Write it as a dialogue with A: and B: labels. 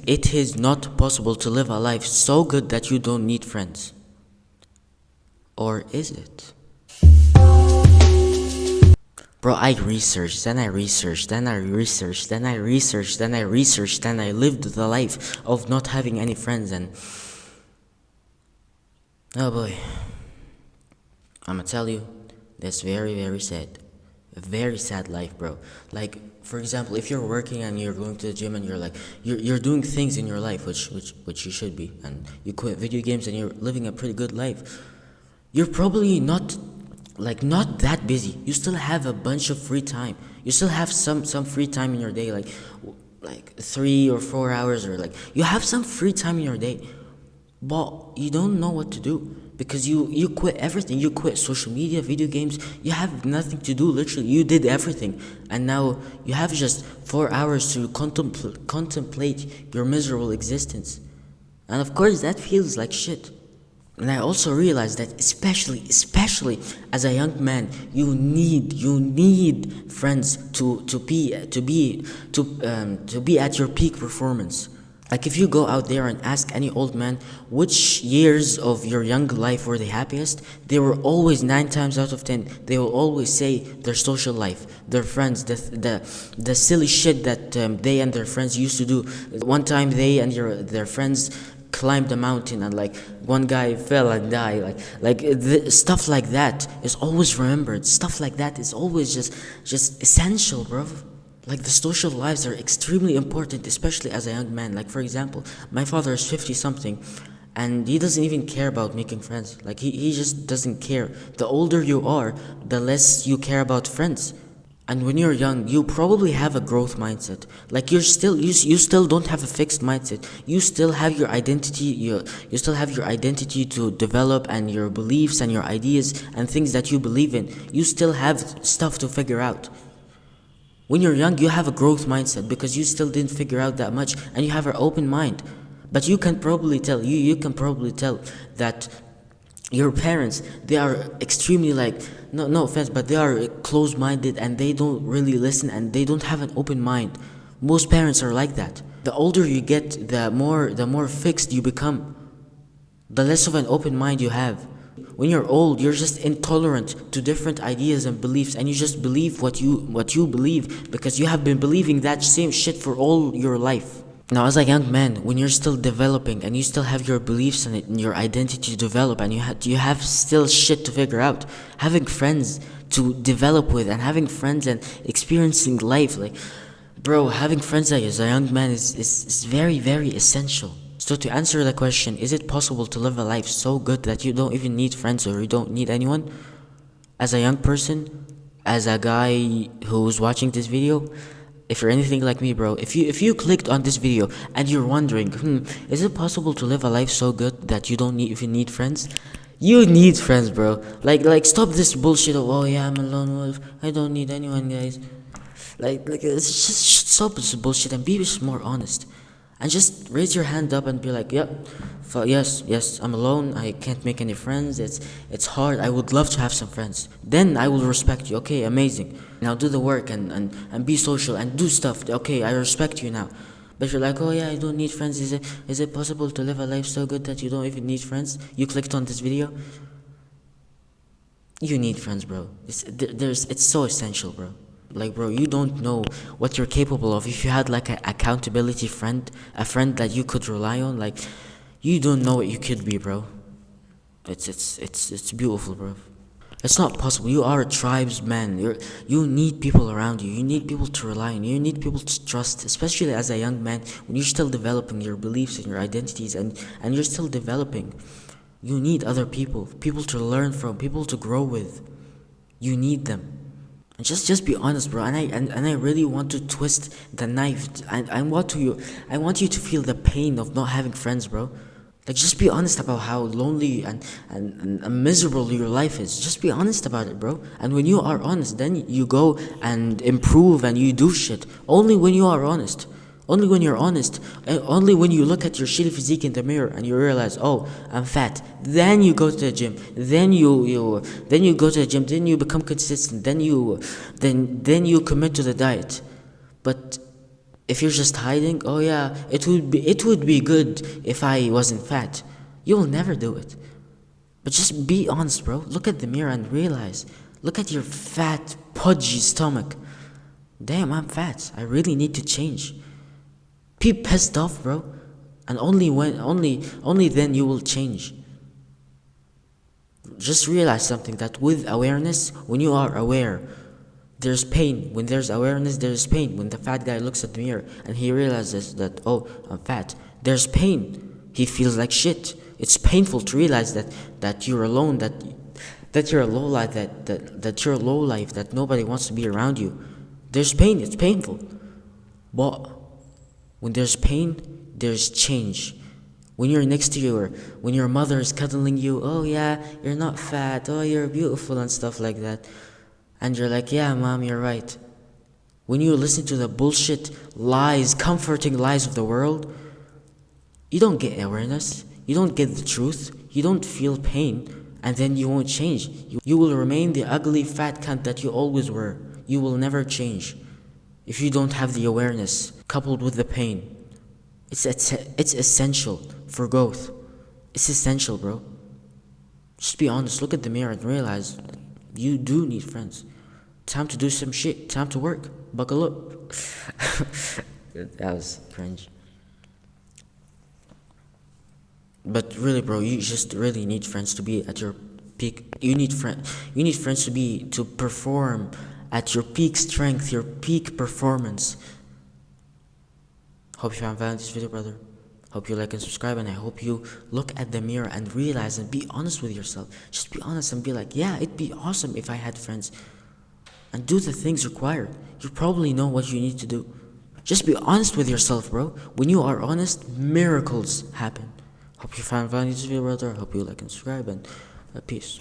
A: it is not possible to live a life so good that you don't need friends. Or is it? Bro, I researched, then I researched, then I researched, then I researched, then I researched, then I lived the life of not having any friends, and oh boy, I'ma tell you, that's very, very sad. A very sad life, bro. Like, for example, if you're working and you're going to the gym and you're like, you're doing things in your life which you should be, and you quit video games and you're living a pretty good life, you're probably not that busy. You still have a bunch of free time. You still have some free time in your day, like 3 or 4 hours, or like you have some free time in your day, but you don't know what to do because you quit everything. You quit social media, video games. You have nothing to do. Literally, you did everything, and now you have just 4 hours to contemplate your miserable existence, and of course that feels like shit. And I also realized that especially as a young man, you need friends to be at your peak performance. Like, if you go out there and ask any old man which years of your young life were the happiest, they were always 9 times out of 10. They will always say their social life, their friends, the silly shit that they and their friends used to do. One time they and their friends climbed a mountain and like one guy fell and died, stuff like that is always remembered. Stuff like that is always just essential, bro. Like, the social lives are extremely important, especially as a young man. Like, for example, my father is 50 something and he doesn't even care about making friends. Like, he just doesn't care. The older you are, the less you care about friends. And when you're young, you probably have a growth mindset. Like, you still don't have a fixed mindset. You still have your identity. You still have your identity to develop, and your beliefs and your ideas and things that you believe in. You still have stuff to figure out. When you're young, you have a growth mindset because you still didn't figure out that much, and you have an open mind. But you can probably tell that your parents, they are extremely, like, no offense, but they are close-minded and they don't really listen and they don't have an open mind. Most parents are like that. The older you get, the more fixed you become, the less of an open mind you have. When you're old, you're just intolerant to different ideas and beliefs, and you just believe what you believe because you have been believing that same shit for all your life. Now, as a young man, when you're still developing and you still have your beliefs and your identity to develop, and you have still shit to figure out, having friends to develop with and having friends and experiencing life, like, bro, having friends as a young man is very, very essential. So, to answer the question, is it possible to live a life so good that you don't even need friends or you don't need anyone? As a young person, as a guy who's watching this video, if you're anything like me, bro, if you clicked on this video and you're wondering, is it possible to live a life so good that you don't even need friends? You need friends, bro. Like stop this bullshit of, oh yeah, I'm a lone wolf, I don't need anyone, guys. Like it's just stop this bullshit and be just more honest. And just raise your hand up and be like, yep, yes, I'm alone, I can't make any friends, it's hard, I would love to have some friends. Then I will respect you. Okay, amazing. Now do the work and be social and do stuff. Okay, I respect you now. But you're like, oh yeah, I don't need friends. Is it possible to live a life so good that you don't even need friends? You clicked on this video. You need friends, bro. It's so essential, bro. Like, bro, you don't know what you're capable of. If you had like an accountability friend, a friend that you could rely on, like, you don't know what you could be, bro. It's beautiful, bro. It's not possible. You are a tribesman. You need people around you. You need people to rely on. You need people to trust, especially as a young man when you're still developing your beliefs and your identities, and you're still developing. You need other people to learn from, people to grow with. You need them. Just be honest, bro. And I really want to twist the knife. I want you to feel the pain of not having friends, bro. Like, just be honest about how lonely and miserable your life is. Just be honest about it, bro. And when you are honest, then you go and improve and you do shit. Only when you are honest. Only when you're honest, and only when you look at your shitty physique in the mirror and you realize, oh, I'm fat. Then you go to the gym. Then you go to the gym. Then you become consistent. Then you commit to the diet. But If you're just hiding, oh yeah, it would be good if I wasn't fat. You will never do it. But just be honest, bro. Look at the mirror and realize. Look at your fat, pudgy stomach. Damn, I'm fat. I really need to change. Be pissed off, bro. And only then you will change. Just realize something, that with awareness, when you are aware, there's pain. When there's awareness, there's pain. When the fat guy looks at the mirror and he realizes that, oh, I'm fat, there's pain. He feels like shit. It's painful to realize that you're alone, that you're a low life, that you're a low life, that nobody wants to be around you. There's pain, it's painful. But when there's pain, there's change. When you're next to you, or when your mother is cuddling you, oh yeah, you're not fat, oh you're beautiful and stuff like that. And you're like, yeah, mom, you're right. When you listen to the bullshit lies, comforting lies of the world, you don't get awareness, you don't get the truth, you don't feel pain, and then you won't change. You will remain the ugly fat cunt that you always were. You will never change if you don't have the awareness coupled with the pain. It's essential for growth. It's essential, bro. Just be honest. Look at the mirror and realize you do need friends. Time to do some shit. Time to work. Buckle up. That was cringe. But really, bro, you just really need friends to be at your peak. You need friends to perform at your peak strength, your peak performance. Hope you found value in this video, brother. Hope you like and subscribe, and I hope you look at the mirror and realize and be honest with yourself. Just be honest and be like, yeah, it'd be awesome if I had friends. And do the things required. You probably know what you need to do. Just be honest with yourself, bro. When you are honest, miracles happen. Hope you found value in this video, brother. Hope you like and subscribe, and peace.